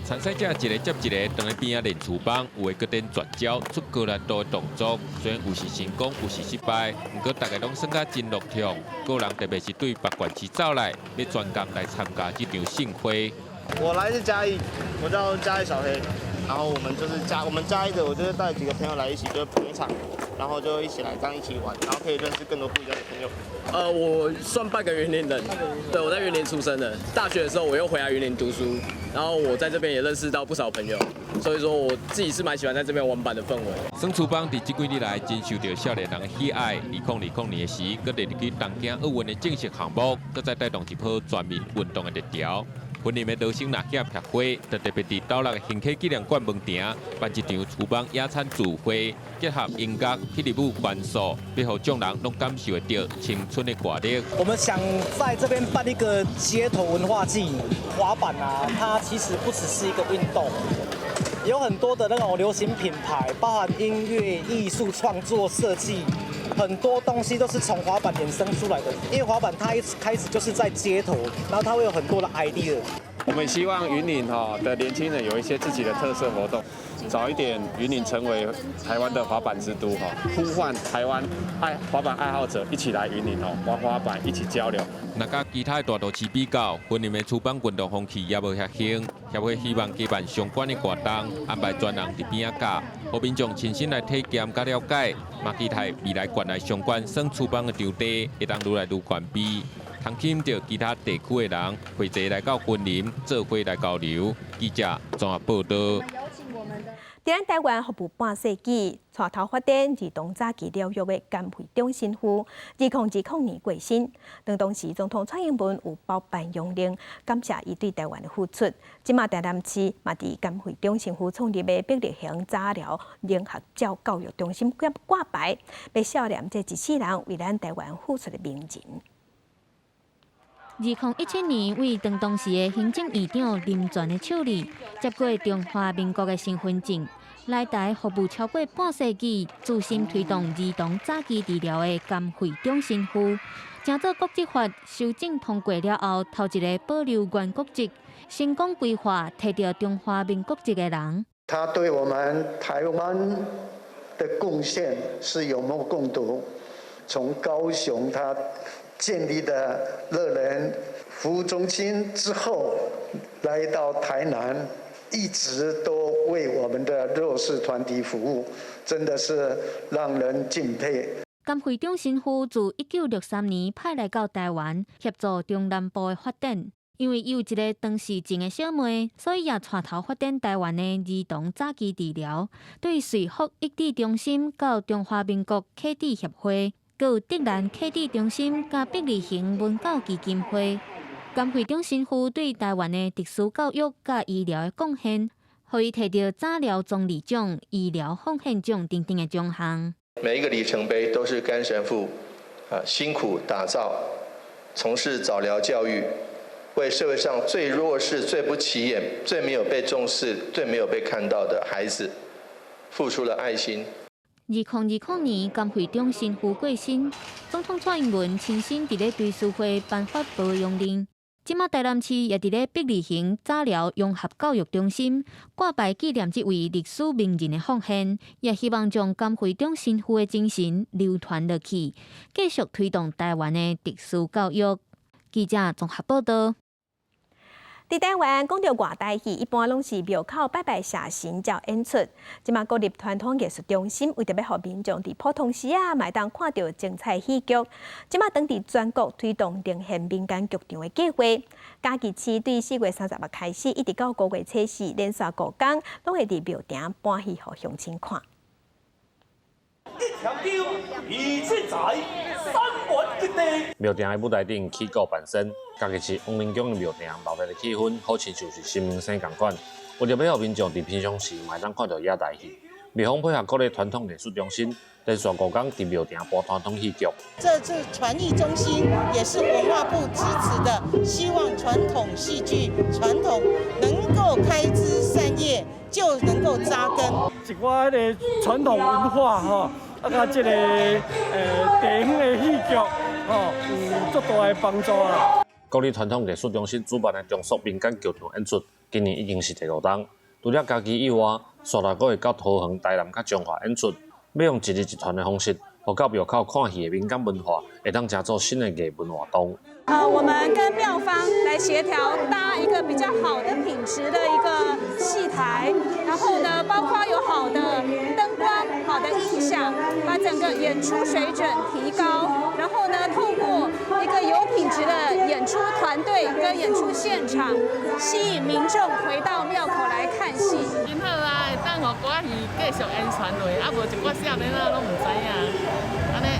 参赛者一个接一个，当在边仔练厨房，有的搁点绝招出高难度的动作，虽然有时成功，有时失败，不过大家拢算甲真乐痛。个人特别是对北管区走来，要专工来参加这场盛会。我来自嘉义，我叫嘉义小黑，然后我们嘉义的，我就是带几个朋友来一起，就是捧场，然后就一起来这样一起玩，然后可以认识更多不一样的朋友。我算半个云林人，对，我在云林出生的。大学的时候我又回来云林读书，然后我在这边也认识到不少朋友，所以说我自己是蛮喜欢在这边玩板的氛围。耍厨房伫这几日来真受到少年人的喜爱。2020年时，搁列入去东京奥运的正式项目，搁再带动一波全民运动的热潮。婚礼的导生纳协协会，特别伫斗六的新溪纪念馆门庭办一场厨房野餐聚会，结合音乐、霹雳舞元素，要让众人拢感受得到青春的活力。我们想在这边办一个街头文化季，滑板啊，它其实不只是一个运动，有很多的那种流行品牌，包含音乐、艺术创作、设计。很多东西都是从滑板衍生出来的，因为滑板它一开始就是在街头，然后它会有很多的 idea。我们希望云林的年轻人有一些自己的特色活动，早一点云林成为台湾的滑板之都呼唤台湾滑板爱好者一起来云林玩滑板，一起交流。若甲其他大都市比较，云林的厨房运动风气也无遐兴。协会希望举办相关的活动，安排专人伫边仔教，互民众亲身来体验甲了解，嘛期待未来馆内相关耍厨房的场地会当愈来愈完备，通吸引到其他地区的人汇集来到云林做伙来交流。记者综合报道。伫咱台湾服务半世纪，带头发展儿童早期疗育的甘惠中心夫，2020年过身。当时总统蔡英文有包办用令，感谢伊对台湾的付出。即马台南市嘛伫甘惠中心夫创立的碧丽乡早疗联合教育中心挂牌，要纪念这一世人为咱台湾付出的名人。2017年，为当时的行政院长林全的手里，接过中华民国的身份证，来台服务超过半世纪，注心推动儿童早期治疗的甘惠中心夫，正做国籍法修正通过了后，头一个保留原国籍，成功规划摕到中华民国籍的人。他对我们台湾的贡献是有目共睹，从高雄他建立的乐人服务中心之后，来到台南，一直都为我们的弱势团体服务，真的是让人敬佩。甘惠中心夫自1963年派来到台湾，协助中南部的发展。因为伊有一个当时种的小妹，所以也带头发展台湾的儿童早期治疗。对瑞福益智中心到中华民国启智协会。佮有德兰启智中心甲碧丽乡文教基金会，甘惠中心夫对台湾的特殊教育甲医疗的贡献，互伊摕到早疗总理奖、医疗奉献奖等等的奖项。每一个里程碑都是甘神父辛苦打造，从事早疗教育，为社会上最弱势、最不起眼、最没有被重视、最没有被看到的孩子，付出了爱心。2020年，甘惠中心夫过身，总统蔡英文亲身伫咧对书会颁发保养令。即马台南市也伫咧碧丽乡早疗融合教育中心挂牌纪念这位历史名人的奉献，也希望将甘惠中心夫的精神流传落去，继续推动台湾的特殊教育。记者综合报道。伫台湾讲到外台戏，一般拢是庙口拜拜谢神才演出。即马国立传统艺术中心为着要互民众伫普通时嘛当看到精彩戏剧，即马当地全国推动灵现民间剧场的计划。嘉义市对4月30日开始，一直到5月初4，连续5天，拢会伫庙埕搬戏互乡亲看。一条丢，一切在三观之内。庙埕的舞台顶起鼓伴身，嘉义市王明宫的庙埕闹热的气氛，好像就是新明生同款。为着要让民众伫平常时嘛当看到野台戏，庙方配合国立传统艺术中心，连续5天伫庙埕播传统戏剧。这次传艺中心也是文化部支持的，希望传统戏剧传统能够开枝散叶，就能够扎根。一寡个传统文化吼。甲这个地方的戏剧，有足大的帮助啊。国立传统艺术中心主办的中肃民间剧场演出，今年已经是第6档。除了家己以外，续来阁会到桃园、台南、甲中华演出，要用一日一团的方式，互到庙口看戏的民间文化，会当成做新的艺文活动。我们跟庙方来协调搭一个比较好的品质的一个戏台，然后呢，包括有好的灯光、好的音响，把整个演出水准提高，然后呢，透过一个有品质的演出团队跟演出现场，吸引民众回到庙口来看戏。真好啊，会当互歌戏继续演传落，啊无一寡少年仔拢唔知影，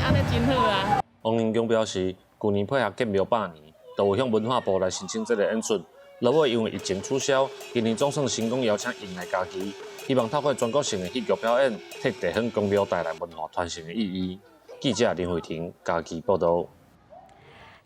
安尼真好啊。王明宫表示，去年配合建庙100年，就有向文化部来申请这个演出。落尾因为疫情取消，今年总算成功邀请因来家己，希望透过全国性的戏剧表演，替地方公庙带来文化传承的意义。记者林慧婷家己报道。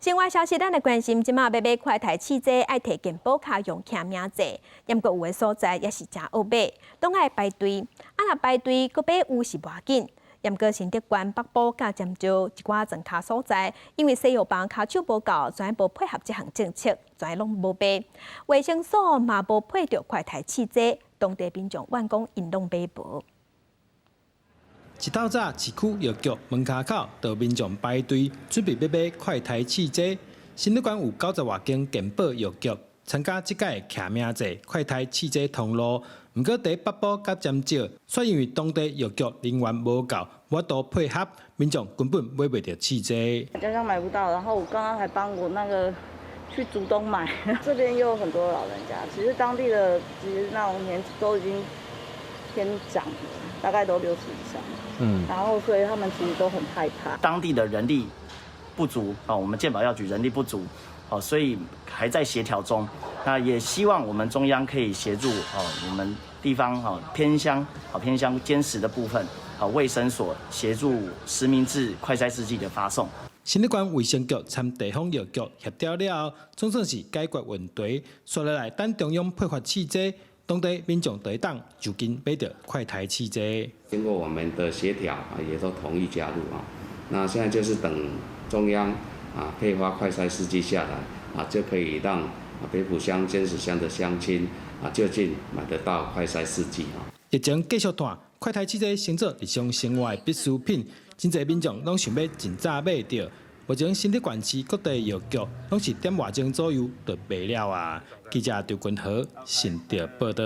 另外消息，咱来关心，即马要买快台汽车，爱摕健保卡用签名册，毋过有的所在也是真恶买，拢爱排队。若排队，搁买有是无要紧。毋过新竹县北部甲尖石一寡庄卡所在，因为西药房卡手无够，全无配合这项政策，全拢无买。卫生所嘛无配着快台汽车，当地民众怨讲因拢买无。一大早，市区药局门口口，就民众排队准备要买快台汽车。新竹县有90多间健保药局参加这届骑名册快台汽车通路。不过，在北部甲尖石，却因为当地药局人员无够，无法度配合，民众根本买不到汽车。家乡买不到，然后我刚刚还帮我那个去竹东买，这边又有很多老人家，其实当地的其实那种年纪都已经偏长了，大概都60以上。然后所以他们其实都很害怕。当地的人力不足啊，我们健保药局人力不足。所以还在协调中。那也希望我们中央可以协助我们地方偏乡坚实的部分卫生所协助实名制快筛试剂的发送。新竹县卫生局参地方药局协调了后，总算是解决问题。接下来等中央配发汽车，当地民众得当就近买到快台汽车。经过我们的协调也都同意加入那现在就是等中央配发快筛试剂下来就可以让北埔乡、尖石乡的乡亲就近买得到快筛试剂疫情继续短，快台汽车成做日常生活的必需品，真侪民众拢想要尽早买到。目前新竹县市各地药局拢是点外钟左右就卖了记者刘君豪新竹报道。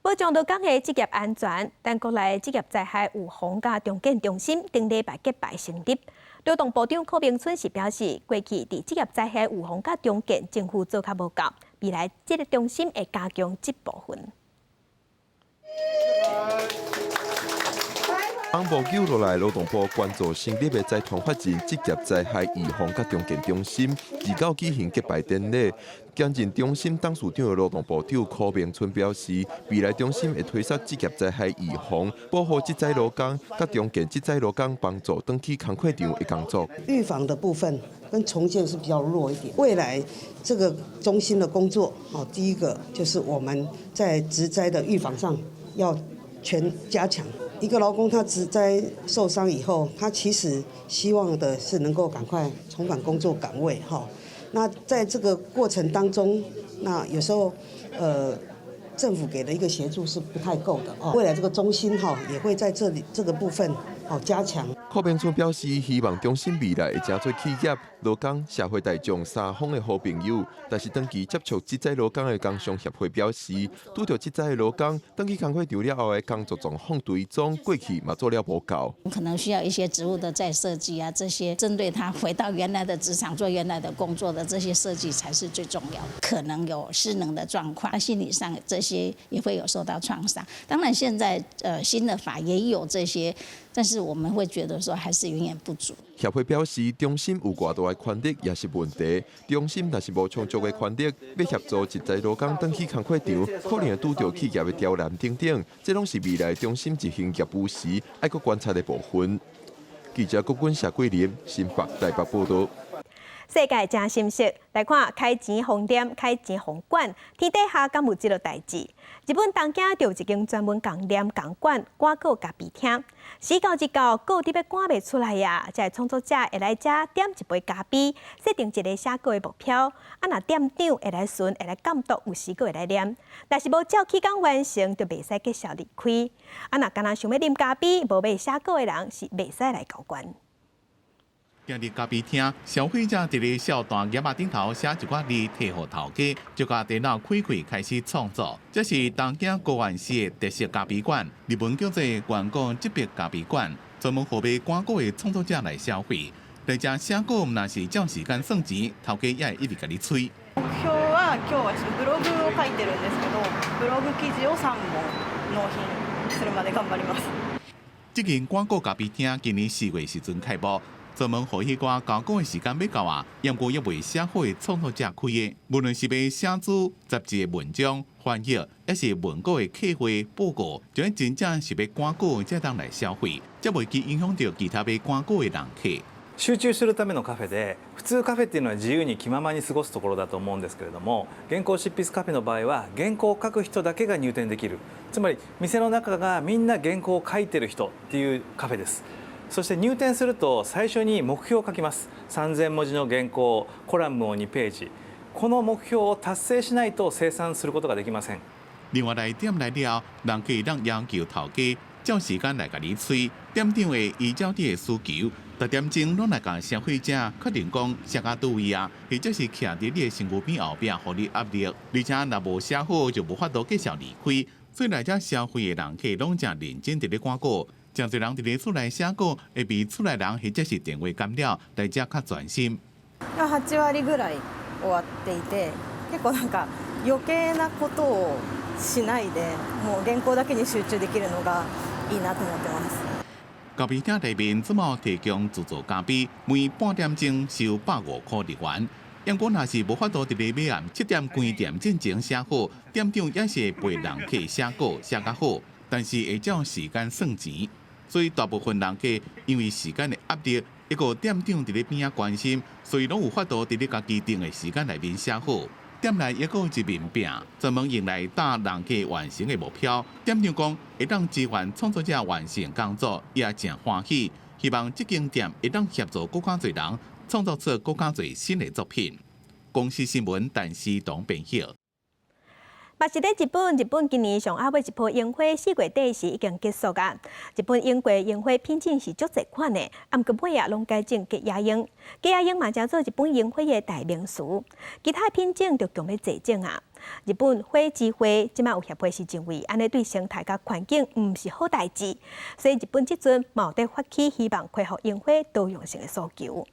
保障到港的职业安全，但国内职业灾害预防甲重建中心顶礼拜结拜成立。劳动部长柯明春是表示，过去伫职业灾害预防甲重建，政府做较无够，未来这个中心会加强这部分。红布久落来，劳动部关注成立的财团法人职业灾害预防甲重建中心，29举行结拜典礼。兼任中心董事长的劳动部长柯明春表示，未来中心会推出职业灾害预防、保护职灾劳工，甲重建职灾劳工，帮助转去工课场的工作。预防的部分跟重建是比较弱一点。未来这个中心的工作，第一个就是我们在职灾的预防上要全加强。一个劳工他职灾受伤以后，他其实希望的是能够赶快重返工作岗位那在这个过程当中，那有时候政府给的一个协助是不太够的未来这个中心也会在这个部分加强。柯明春表示，希望中心未来会成做企业、劳工、社会大众三方的好朋友。但是，长期接触职灾劳工的工商协会表示，拄到职灾的劳工，长期工会场了后的工作状况对总过去嘛做了无够。可能需要一些职务的再设计啊，这些针对他回到原来的职场做原来的工作的这些设计才是最重要的。可能有失能的状况，心理上这些也会有受到创伤。当然，现在新的法也有这些。但是我们会觉得说还是远远不足。协会表示，中心有偌大的权力也是问题。中心若是无充足的权力，要协助职灾劳工转去工课场，可能会拄到企业的刁难等等，这拢是未来中心执行业务时爱阁观察的部分。记者郭君夏桂林新北台北报道。世界真心息，来看开钱红店、开钱红馆，天底下敢有这个代志？日本东京就有一间专门讲店讲馆挂告咖啡厅，时到一到，告伫要赶袂出来呀！才创作者会来遮点一杯咖啡，设定一个写稿的目标。若店长会来巡，会来监督，有时会来念。但是无照期间完成，就袂使继续离开。若敢若想要啉咖啡，无买写稿的人是袂使来交关。今日咖啡厅，消费者伫咧小段页仔顶头写一寡字，摕互头家，就甲电脑开开始创作。这是东京高原市的特色咖啡馆，日文叫做员工级别咖啡馆，专门互卖广告的创作者来消费。来遮写稿，若是照时间算钱，头家也会一直甲你催。目標は今日はブログを書いてるんですけど、ブログ記事を3本納品するまで頑張ります。这间广告咖啡厅今年4月时阵开幕。专门互迄寡交稿的时间要到啊，也过也未写好的创作者开的。无论是要写字、杂志的文章、翻译，还是文稿的客户报告，就要真正是要赶稿才当来消费，才袂去影响到其他要赶稿的人客。集中するためのカフェで、普通カフェっていうのは自由に気ままに過ごすところだと思うんですけれども、原稿執筆カフェの場合は原稿を書く人だけが入店できる。つまり店の中がみんな原稿を書いてる人っていうカフェです。そして入店すると最初に目標を書きます。3000文字の原稿、コラムを2ページ。この目標を達成しないと生産することができません。另外来店来了，人可以让要求头家照时间来甲你催，店长会依照你的需求，逐点钟拢来甲消费者确定讲写到到位啊，或者是徛伫你的身躯边后壁，互你压力，而且若无写好就无法度继续离开。所以来遮消费的人客拢正认真伫咧赶稿。真侪人伫咧厝内写稿，会比厝内人或者是电话干了，来遮较专心。8割ぐらい終わっていて、結構なんか余計なことをしないで、もう原稿だけに集中できるのがいいなと思ってます。咖啡厅内面主要提供自助咖啡，每半点钟收150块日元。因果若是无法度伫咧尾暗7点关店进前写好，店长也是会陪人客写稿写较好，但是会照时间算钱。所以大部分人客因为时间的压力，一个店长伫咧边仔关心，所以拢有法度伫咧家己定的时间内面写好。店内也有一面饼，专门用来打人客完成的目标。店长讲会当支援创作者完成工作，也真欢喜。希望这间店会当协助更加侪人创作出更加侪新的作品。公司新闻陈思东编译。嘛是咧日本今年上阿尾一波樱花4月底时已经结束啊。日本樱花品种是足侪款的，啊，毋过尾啊拢改种吉野樱。吉野樱嘛叫做日本樱花的代名词，其他品种就强要侪种啊。日本花之花即摆有协会是认为，安尼对生态甲环境毋是好代志，所以日本即阵嘛有在发起希望恢复樱花多样性的诉求。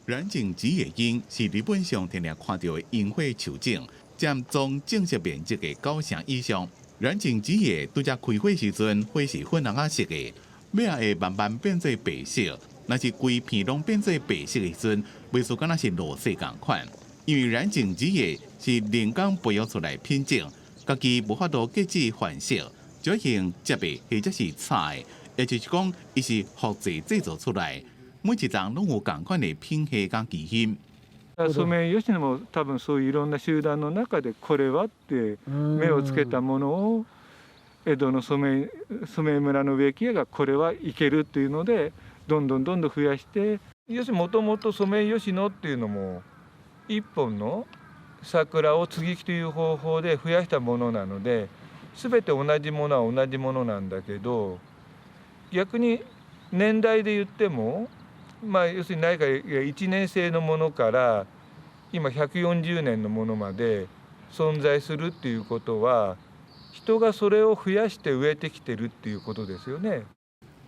染井吉野樱是日本上天天看到的樱花树种。占总正式面积的90%以上。染井吉野拄则开花时阵，花是粉红色的，尾啊会慢慢变做白色。若是规片拢变做白色的时阵，袂输敢若是落雪共款。因为染井吉野是人工培养出来品种，家己无法度克制换色，就用接的或者是炒的，也就是讲，伊是复制制作出来，每一张拢有共款的品系甲基因。ソメイヨシノも多分そういういろんな集団の中でこれはって目をつけたものを江戸の染井村の植木屋がこれはいけるっていうのでどんどん増やしてもともとソメイヨシノっていうのも一本の桜を接ぎ木という方法で増やしたものなので全て同じものは同じものなんだけど逆に年代で言っても、要するに何か1年生のものから今140年のものまで存在するっていうことは、人がそれを増やして植えてきてるっていうことですよね。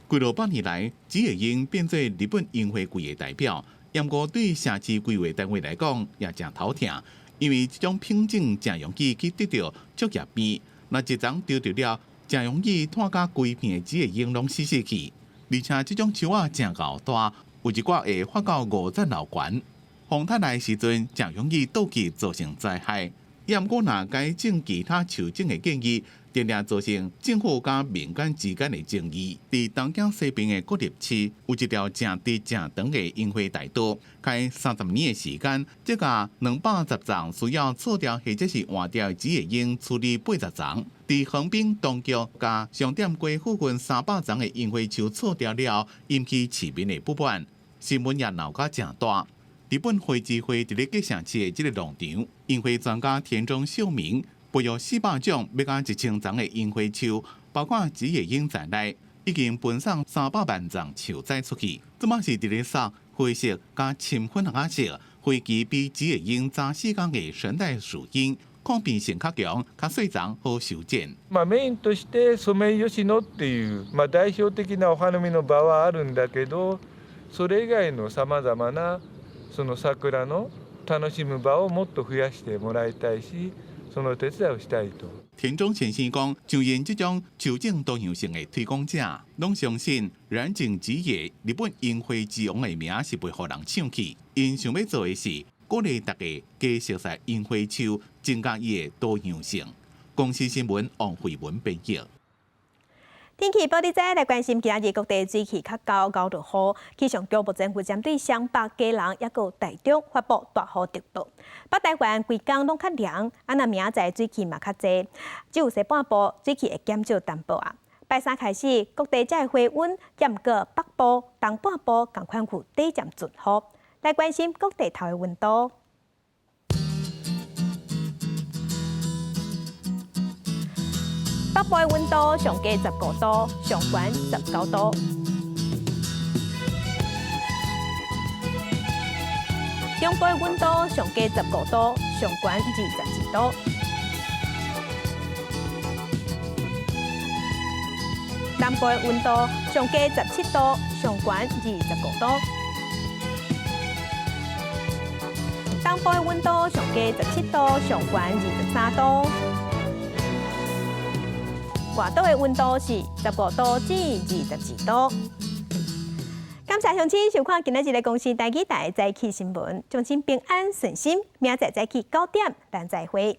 几落百年来，紫叶樱变做日本樱花季的代表。不过对城市规划单位来讲，也真头疼，因为这种品种真容易去得到竹叶边，那一丛丢掉了，真容易拖甲规片的紫叶樱拢死去。而且这种树啊真够大，有一寡会发到50楼悬。风太来时阵，真容易倒去造成灾害。不过，若改种其他树种的建议，定定造成政府甲民间之间的争议。在东京西边的国立区，有一条正直正长的樱花大道，开30年的时间，这个210丛需要错掉或者是换掉的紫叶樱处理80丛。在横滨当局甲上点街附近300丛的樱花树错掉了，引起市民的不满，新闻也闹甲正大。日本花卉会伫咧吉祥市的这个农场，樱花专家田中秀明培育400种要甲1000丛的樱花树，包括紫叶樱在内，已经分送300万丛树栽出去。这嘛是伫咧送灰色加深粉红色、花期比紫叶樱早4天的神代树樱，抗病性较强、较细丛好修剪。メインとしてソメイヨシノっていう代表的なお花見の場はあるんだけど、それ以外のさまざまなその桜の楽しむ場をもっと増やしてもらいたいし、その手伝いをしたいと。田中先生讲，像因这种树种多样性的推广者，拢相信染井紫叶日本樱花之王的名是袂互人抢去。因想要做的是鼓励大家加熟悉樱花树，增加伊的多样性。公司新闻王慧文编译。天气报道者来关心今日各地水气较高，高度好。气象局目前会针对湘北、基隆也有台中发布大雨特报。北台湾规天拢较凉，那明仔水气嘛较济，只有西半部水气会减少淡薄啊。拜三开始，各地才会回温，不过北部、东半部同款有短暂阵雨。来关心各地头的温度。北部的温度上加15度，上悬19度。中部的温度上加15度，上悬22度。南部的温度上加17度，上悬25度。东部的温度上加17度，上悬23度。外岛的温度是15度至22度。感谢乡亲收看今日的公视台记台早起新闻，祝您平安顺心，明仔早起9点，咱再会。